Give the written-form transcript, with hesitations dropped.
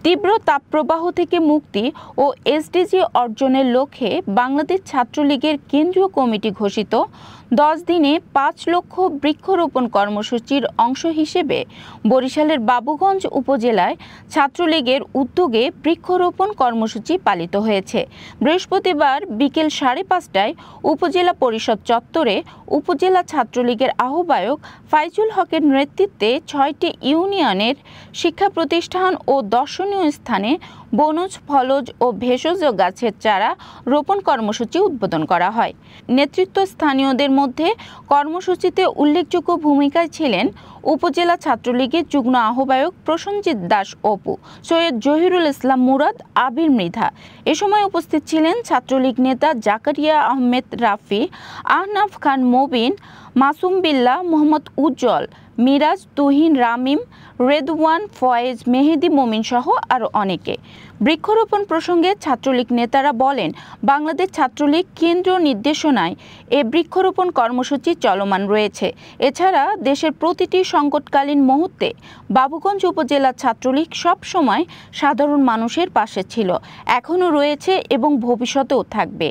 তীব্র তাপপ্রবাহ থেকে মুক্তি ও এসডিজি অর্জনের লক্ষ্যে বাংলাদেশ ছাত্রলীগের কেন্দ্রীয় কমিটি ঘোষিত 10 দিনে 5 লক্ষ বৃক্ষরোপণ কর্মসূচির অংশ হিসেবে বরিশালের বাবুগঞ্জ উপজেলায় ছাত্রলীগের উদ্যোগে বৃক্ষরোপণ কর্মসূচি পালিত হয়েছে। বৃহস্পতিবার বিকেল 5:30টায় উপজেলা পরিষদ চত্বরে উপজেলা ছাত্রলীগের আহ্বায়ক ফাইজুল হকের নেতৃত্বে 6টি ইউনিয়নের শিক্ষা প্রতিষ্ঠান ও দর্শনীয় স্থানে বনজ, ফলজ ও ভেষজ গাছের চারা রোপণ কর্মসূচি উদ্বোধন করা হয়। নেতৃত্বস্থানীয়দের মধ্যে কর্মসূচিতে উল্লেখযোগ্য ভূমিকায় ছিলেন উপজেলা ছাত্রলীগের যুগ্ম আহ্বায়ক প্রসেনজিৎ দাস অপু, সৈয়দ জহিরুল ইসলাম মুরাদ, আবির মৃধা। এ সময় উপস্থিত ছিলেন ছাত্রলীগ নেতা জাকারিয়া আহমেদ রাফি, আহনাফ খান মবিন, মাসুম বিল্লাহ, মোহাম্মদ উজ্জ্বল, মিরাজ, তুহিন, রামিম, রেদওয়ান, ফয়েজ, মেহেদি মমিন সহ আরও অনেকে। বৃক্ষরোপণ প্রসঙ্গে ছাত্রলীগ নেতারা বলেন, বাংলাদেশ ছাত্রলীগ কেন্দ্রীয় নির্দেশনায় এ বৃক্ষরোপণ কর্মসূচি চলমান রয়েছে। এছাড়া দেশের প্রতিটি সংকটকালীন মুহূর্তে বাবুগঞ্জ উপজেলা ছাত্রলীগ সবসময় সাধারণ মানুষের পাশে ছিল, এখনও রয়েছে এবং ভবিষ্যতেও থাকবে।